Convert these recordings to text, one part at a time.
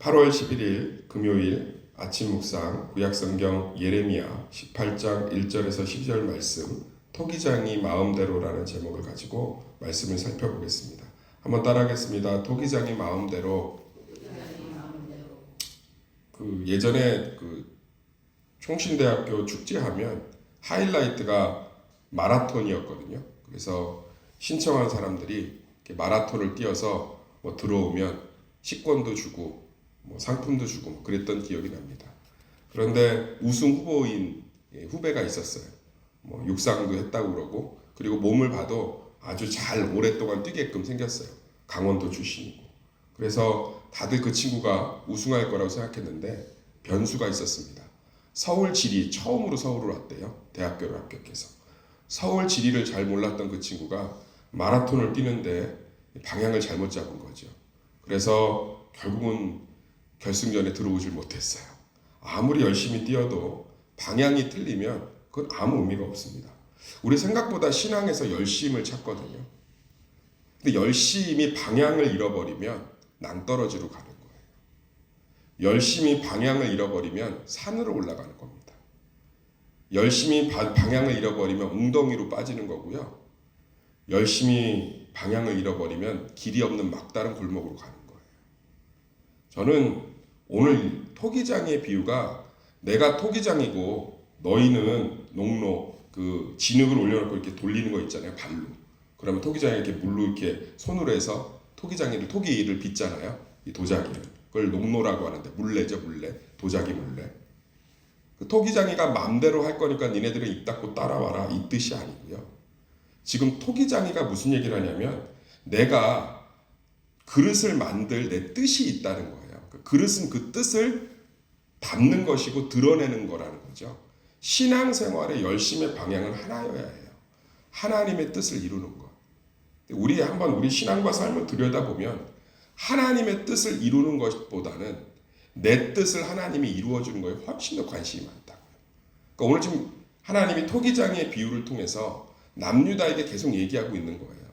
8월 11일 금요일 아침 묵상 구약성경 예레미야 18장 1절에서 12절 말씀 토기장이 마음대로라는 제목을 가지고 말씀을 살펴보겠습니다. 한번 따라하겠습니다. 토기장이 마음대로. 예전에 총신대학교 축제하면 하이라이트가 마라톤이었거든요. 그래서 신청한 사람들이 마라톤을 뛰어서 들어오면 식권도 주고 상품도 주고 그랬던 기억이 납니다. 그런데 우승 후보인 후배가 있었어요. 육상도 했다고 그러고, 그리고 몸을 봐도 아주 잘 오랫동안 뛰게끔 생겼어요. 강원도 출신이고. 그래서 다들 그 친구가 우승할 거라고 생각했는데 변수가 있었습니다. 서울 지리, 처음으로 서울을 왔대요. 대학교를 합격해서. 서울 지리를 잘 몰랐던 그 친구가 마라톤을 뛰는데 방향을 잘못 잡은 거죠. 그래서 결국은 결승전에 들어오질 못했어요. 아무리 열심히 뛰어도 방향이 틀리면 그건 아무 의미가 없습니다. 우리 생각보다 신앙에서 열심을 찾거든요. 근데 열심히 방향을 잃어버리면 낭떠러지로 가는 거예요. 열심히 방향을 잃어버리면 산으로 올라가는 겁니다. 열심히 방향을 잃어버리면 웅덩이로 빠지는 거고요. 열심히 방향을 잃어버리면 길이 없는 막다른 골목으로 가는 거예요. 저는 오늘 토기장의 비유가, 내가 토기장이고 너희는 농로, 진흙을 올려놓고 이렇게 돌리는 거 있잖아요, 발로. 그러면 토기장이 이렇게 물로 이렇게 손으로 해서 토기를 빚잖아요, 이 도자기를. 그걸 농로라고 하는데, 물레죠, 물레. 도자기 물레. 그 토기장이가 마음대로 할 거니까 니네들은 입 닫고 따라와라, 이 뜻이 아니고요. 지금 토기장이가 무슨 얘기를 하냐면, 내가 그릇을 만들 내 뜻이 있다는 거예요. 그 그릇은 그 뜻을 담는 것이고 드러내는 거라는 거죠. 신앙생활의 열심의 방향은 하나여야 해요. 하나님의 뜻을 이루는 것. 우리 신앙과 삶을 들여다보면 하나님의 뜻을 이루는 것보다는 내 뜻을 하나님이 이루어주는 거에 훨씬 더 관심이 많다고요. 그러니까 오늘 지금 하나님이 토기장의 비유를 통해서 남유다에게 계속 얘기하고 있는 거예요.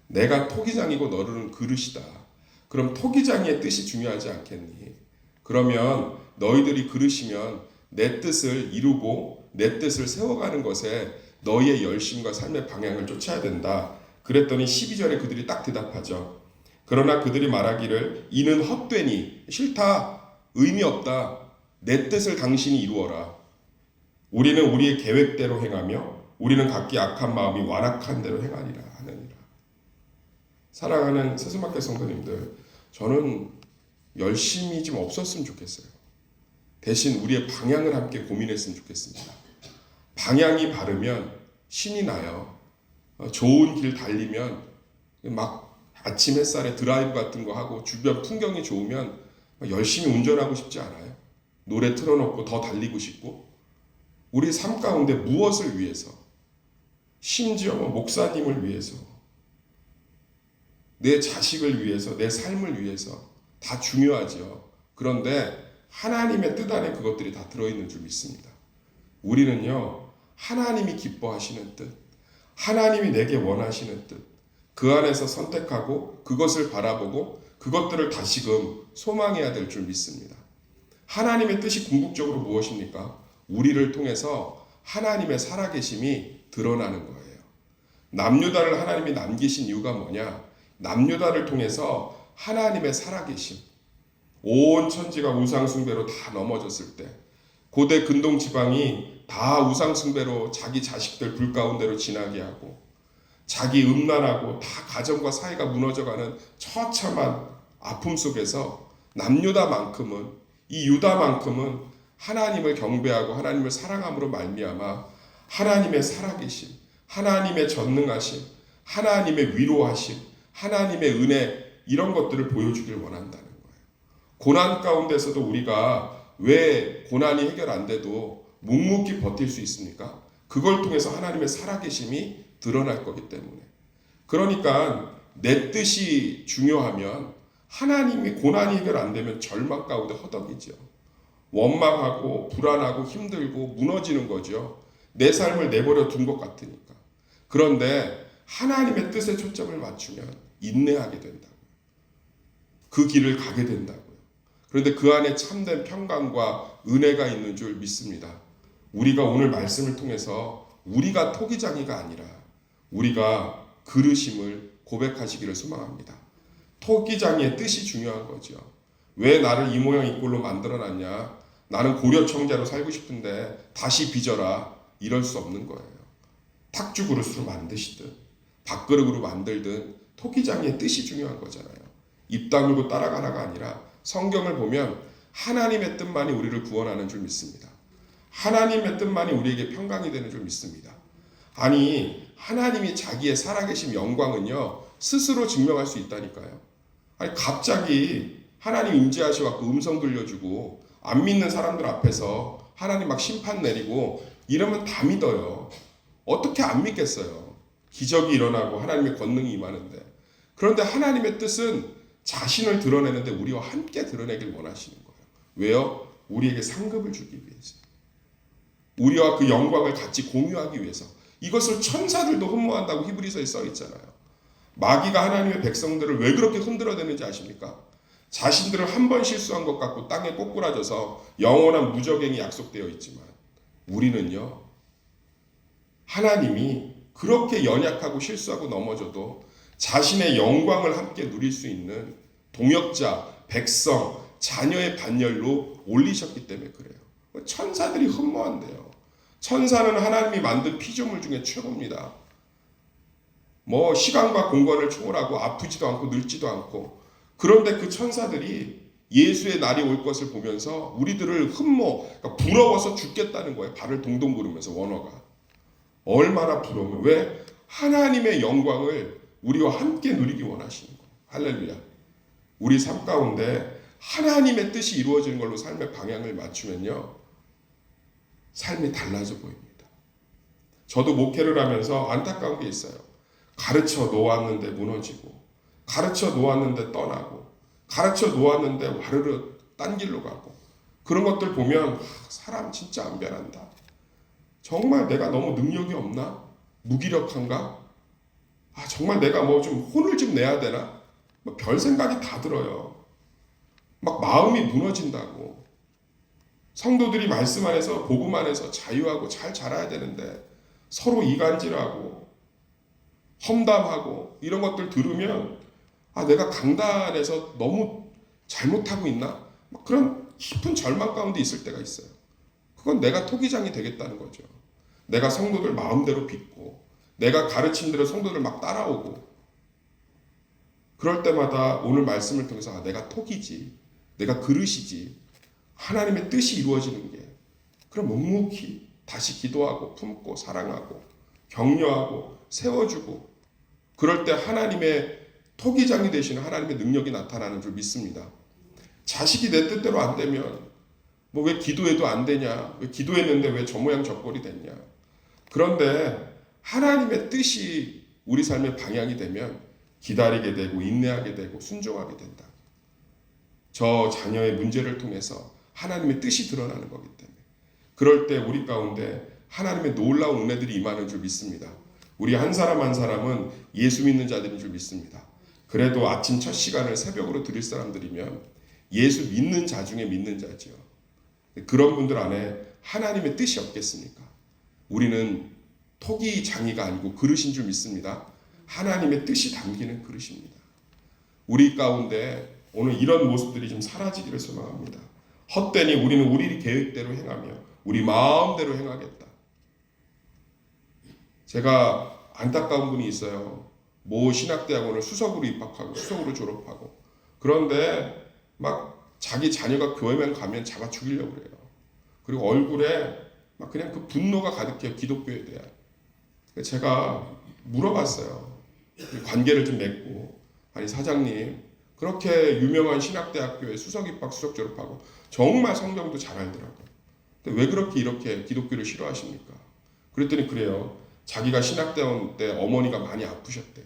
내가 토기장이고 너는 그릇이다. 그럼 토기장의 뜻이 중요하지 않겠니? 그러면 너희들이 그릇이면 내 뜻을 이루고 내 뜻을 세워가는 것에 너희의 열심과 삶의 방향을 쫓아야 된다. 그랬더니 12절에 그들이 딱 대답하죠. 그러나 그들이 말하기를 이는 헛되니, 싫다, 의미 없다, 내 뜻을 당신이 이루어라. 우리는 우리의 계획대로 행하며 우리는 각기 악한 마음이 완악한 대로 행하리라 하느니라. 사랑하는 세수막대 성도님들, 저는 열심히 좀 없었으면 좋겠어요. 대신 우리의 방향을 함께 고민했으면 좋겠습니다. 방향이 바르면 신이 나요. 좋은 길 달리면 막 아침 햇살에 드라이브 같은 거 하고 주변 풍경이 좋으면 열심히 운전하고 싶지 않아요. 노래 틀어놓고 더 달리고 싶고, 우리 삶 가운데 무엇을 위해서, 심지어 목사님을 위해서, 내 자식을 위해서, 내 삶을 위해서 다 중요하죠. 그런데 하나님의 뜻 안에 그것들이 다 들어있는 줄 믿습니다. 우리는요, 하나님이 기뻐하시는 뜻, 하나님이 내게 원하시는 뜻, 그 안에서 선택하고 그것을 바라보고 그것들을 다시금 소망해야 될 줄 믿습니다. 하나님의 뜻이 궁극적으로 무엇입니까? 우리를 통해서 하나님의 살아계심이 드러나는 거예요. 남유다를 하나님이 남기신 이유가 뭐냐? 남유다를 통해서 하나님의 살아계심, 온 천지가 우상숭배로 다 넘어졌을 때, 고대 근동 지방이 다 우상숭배로 자기 자식들 불 가운데로 지나게 하고, 자기 음란하고 다 가정과 사회가 무너져가는 처참한 아픔 속에서 남유다만큼은, 이 유다만큼은 하나님을 경배하고 하나님을 사랑함으로 말미암아 하나님의 살아계심, 하나님의 전능하심, 하나님의 위로하심, 하나님의 은혜, 이런 것들을 보여주길 원한다는 거예요. 고난 가운데서도 우리가 왜 고난이 해결 안 돼도 묵묵히 버틸 수 있습니까? 그걸 통해서 하나님의 살아계심이 드러날 거기 때문에. 그러니까 내 뜻이 중요하면 하나님이 고난이 해결 안 되면 절망 가운데 허덕이죠. 원망하고 불안하고 힘들고 무너지는 거죠. 내 삶을 내버려 둔 것 같으니까. 그런데 하나님의 뜻에 초점을 맞추면 인내하게 된다고요. 그 길을 가게 된다고요. 그런데 그 안에 참된 평강과 은혜가 있는 줄 믿습니다. 우리가 오늘 말씀을 통해서 우리가 토기장이가 아니라 우리가 그르심을 고백하시기를 소망합니다. 토기장의 뜻이 중요한 거죠. 왜 나를 이 모양 이 꼴로 만들어놨냐? 나는 고려 청자로 살고 싶은데 다시 빚어라. 이럴 수 없는 거예요. 탁주 그릇으로 만드시든 밥그릇으로 만들든 토기장의 뜻이 중요한 거잖아요. 입 다물고 따라가라가 아니라 성경을 보면 하나님의 뜻만이 우리를 구원하는 줄 믿습니다. 하나님의 뜻만이 우리에게 평강이 되는 줄 믿습니다. 아니 하나님이 자기의 살아계신 영광은요 스스로 증명할 수 있다니까요. 아니 갑자기 하나님 임재하셔갖고 음성 들려주고 안 믿는 사람들 앞에서 하나님 막 심판 내리고 이러면 다 믿어요. 어떻게 안 믿겠어요. 기적이 일어나고 하나님의 권능이 임하는데. 그런데 하나님의 뜻은 자신을 드러내는데 우리와 함께 드러내길 원하시는 거예요. 왜요? 우리에게 상급을 주기 위해서. 우리와 그 영광을 같이 공유하기 위해서. 이것을 천사들도 흠모한다고 히브리서에 써 있잖아요. 마귀가 하나님의 백성들을 왜 그렇게 흔들어대는지 아십니까? 자신들은 한 번 실수한 것 같고 땅에 꼬꾸라져서 영원한 무적행이 약속되어 있지만 우리는요 하나님이 그렇게 연약하고 실수하고 넘어져도 자신의 영광을 함께 누릴 수 있는 동역자, 백성, 자녀의 반열로 올리셨기 때문에 그래요. 천사들이 흠모한대요. 천사는 하나님이 만든 피조물 중에 최고입니다. 뭐 시간과 공간을 초월하고 아프지도 않고 늙지도 않고 그런데 그 천사들이 예수의 날이 올 것을 보면서 우리들을 그러니까 부러워서 죽겠다는 거예요. 발을 동동 구르면서 원어가. 얼마나 부러워요. 왜? 하나님의 영광을 우리와 함께 누리기 원하시는 거예요. 할렐루야. 우리 삶 가운데 하나님의 뜻이 이루어지는 걸로 삶의 방향을 맞추면요. 삶이 달라져 보입니다. 저도 목회를 하면서 안타까운 게 있어요. 가르쳐 놓았는데 무너지고 가르쳐 놓았는데 떠나고 가르쳐 놓았는데 와르르 딴 길로 가고 그런 것들 보면 사람 진짜 안 변한다. 정말 내가 너무 능력이 없나? 무기력한가? 정말 내가 뭐 좀 혼을 좀 내야 되나? 별 생각이 다 들어요. 막 마음이 무너진다고. 성도들이 말씀 안에서 복음 안에서 자유하고 잘 자라야 되는데 서로 이간질하고 험담하고 이런 것들 들으면 내가 강단에서 너무 잘못하고 있나? 그런 깊은 절망 가운데 있을 때가 있어요. 그건 내가 토기장이 되겠다는 거죠. 내가 성도들 마음대로 빚고 내가 가르친 대로 성도들 막 따라오고 그럴 때마다 오늘 말씀을 통해서 내가 토기지 내가 그릇이지 하나님의 뜻이 이루어지는 게 그럼 묵묵히 다시 기도하고 품고 사랑하고 격려하고 세워주고 그럴 때 하나님의 토기장이 되시는 하나님의 능력이 나타나는 줄 믿습니다. 자식이 내 뜻대로 안 되면 뭐 왜 기도해도 안 되냐? 왜 기도했는데 왜 저 모양 저 꼴이 됐냐? 그런데 하나님의 뜻이 우리 삶의 방향이 되면 기다리게 되고 인내하게 되고 순종하게 된다. 저 자녀의 문제를 통해서 하나님의 뜻이 드러나는 거기 때문에 그럴 때 우리 가운데 하나님의 놀라운 은혜들이 임하는 줄 믿습니다. 우리 한 사람 한 사람은 예수 믿는 자들인 줄 믿습니다. 그래도 아침 첫 시간을 새벽으로 드릴 사람들이면 예수 믿는 자 중에 믿는 자지요. 그런 분들 안에 하나님의 뜻이 없겠습니까? 우리는 토기장이가 아니고 그릇인 줄 믿습니다. 하나님의 뜻이 담기는 그릇입니다. 우리 가운데 오늘 이런 모습들이 좀 사라지기를 소망합니다. 헛되니 우리는 우리 계획대로 행하며 우리 마음대로 행하겠다. 제가 안타까운 분이 있어요. 모 신학대학원을 수석으로 입학하고 수석으로 졸업하고 그런데 막 자기 자녀가 교회만 가면 잡아 죽이려고 그래요. 그리고 얼굴에 막 그냥 그 분노가 가득해요. 기독교에 대한. 제가 물어봤어요. 관계를 좀 맺고 아니 사장님 그렇게 유명한 신학대학교에 수석 입학 수석 졸업하고 정말 성경도 잘 알더라고요. 근데 왜 그렇게 이렇게 기독교를 싫어하십니까? 그랬더니 그래요. 자기가 신학대원 때 어머니가 많이 아프셨대요.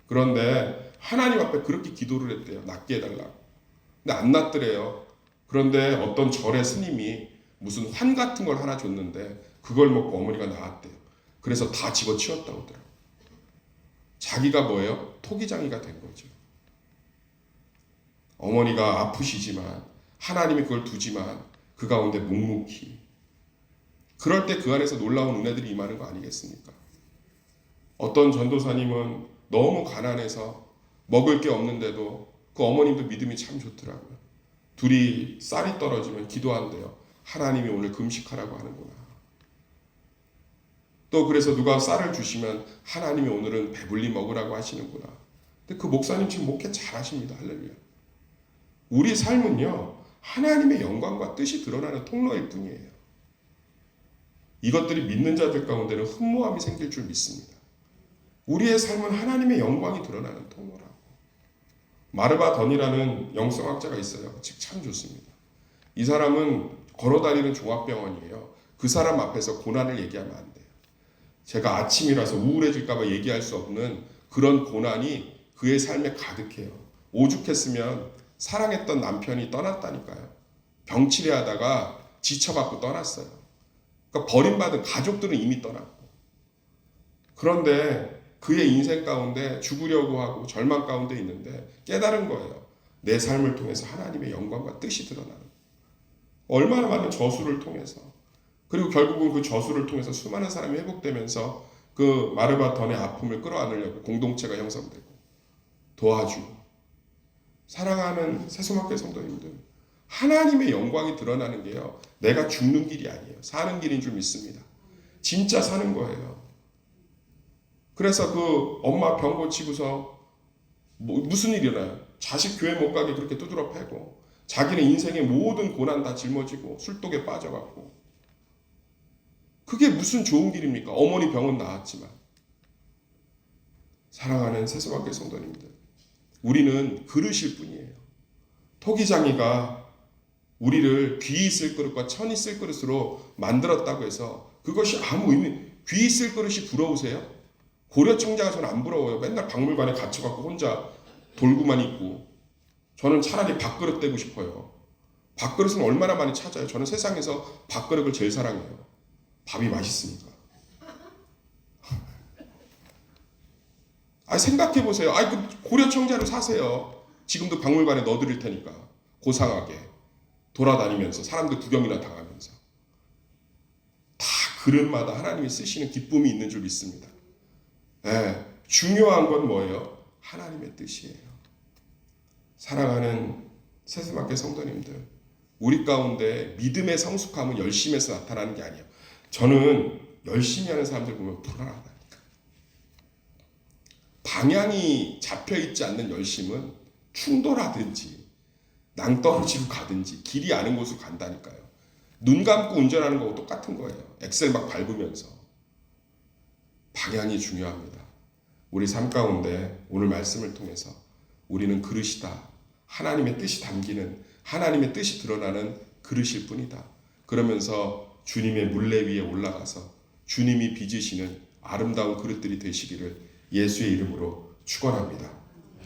그런데 하나님 앞에 그렇게 기도를 했대요. 낫게 해달라고. 근데 안 낫더래요. 그런데 어떤 절의 스님이 무슨 환 같은 걸 하나 줬는데 그걸 먹고 어머니가 나았대요. 그래서 다 집어치웠다고 하더라고요. 자기가 뭐예요? 토기장이가 된 거죠. 어머니가 아프시지만 하나님이 그걸 두지만 그 가운데 묵묵히. 그럴 때 그 안에서 놀라운 은혜들이 임하는 거 아니겠습니까? 어떤 전도사님은 너무 가난해서 먹을 게 없는데도 그 어머님도 믿음이 참 좋더라고요. 둘이 쌀이 떨어지면 기도한대요. 하나님이 오늘 금식하라고 하는구나. 또 그래서 누가 쌀을 주시면 하나님이 오늘은 배불리 먹으라고 하시는구나. 근데 그 목사님 지금 목회 잘하십니다. 할렐루야. 우리 삶은요, 하나님의 영광과 뜻이 드러나는 통로일 뿐이에요. 이것들이 믿는 자들 가운데는 흠모함이 생길 줄 믿습니다. 우리의 삶은 하나님의 영광이 드러나는 통로라고. 마르바 던이라는 영성학자가 있어요. 책 참 좋습니다. 이 사람은 걸어다니는 종합병원이에요. 그 사람 앞에서 고난을 얘기하면 안 돼요. 제가 아침이라서 우울해질까 봐 얘기할 수 없는 그런 고난이 그의 삶에 가득해요. 오죽했으면 사랑했던 남편이 떠났다니까요. 병치레하다가 지쳐갖고 떠났어요. 그러니까 버림받은 가족들은 이미 떠났고. 그런데 그의 인생 가운데 죽으려고 하고 절망 가운데 있는데 깨달은 거예요. 내 삶을 통해서 하나님의 영광과 뜻이 드러나는. 얼마나 많은 저수를 통해서, 그리고 결국은 그 저수를 통해서 수많은 사람이 회복되면서 그 마르바던의 아픔을 끌어안으려고 공동체가 형성되고 도와주고. 사랑하는 새소망교회 성도님들, 하나님의 영광이 드러나는 게요, 내가 죽는 길이 아니에요. 사는 길인 줄 믿습니다. 진짜 사는 거예요. 그래서 그 엄마 병 고치고서 무슨 일이 일어나요? 자식 교회 못 가게 그렇게 두드러 패고, 자기는 인생의 모든 고난 다 짊어지고 술독에 빠져갖고. 그게 무슨 좋은 길입니까? 어머니 병은 나았지만. 사랑하는 새소망교회 성도님들, 우리는 그릇일 뿐이에요. 토기장이가 우리를 귀 있을 그릇과 천 있을 그릇으로 만들었다고 해서 그것이 아무 의미, 귀 있을 그릇이 부러우세요? 고려청자가 저는 안 부러워요. 맨날 박물관에 갇혀갖고 혼자 돌고만 있고. 저는 차라리 밥그릇 되고 싶어요. 밥그릇은 얼마나 많이 찾아요. 저는 세상에서 밥그릇을 제일 사랑해요. 밥이 맛있으니까. 생각해보세요. 그 고려청자로 사세요. 지금도 박물관에 넣어드릴 테니까. 고상하게 돌아다니면서 사람들 구경이나 당하면서. 다 그릇마다 하나님이 쓰시는 기쁨이 있는 줄 믿습니다. 중요한 건 뭐예요? 하나님의 뜻이에요. 사랑하는 새소망교회 성도님들, 우리 가운데 믿음의 성숙함은 열심에서 나타나는 게 아니에요. 저는 열심히 하는 사람들 보면 불안하다니까. 방향이 잡혀있지 않는 열심은 충돌하든지 낭떠러지로 가든지 길이 아는 곳으로 간다니까요. 눈 감고 운전하는 거하고 똑같은 거예요. 엑셀 막 밟으면서. 방향이 중요합니다. 우리 삶 가운데 오늘 말씀을 통해서 우리는 그릇이다. 하나님의 뜻이 담기는, 하나님의 뜻이 드러나는 그릇일 뿐이다. 그러면서 주님의 물레 위에 올라가서 주님이 빚으시는 아름다운 그릇들이 되시기를 예수의 이름으로 축원합니다.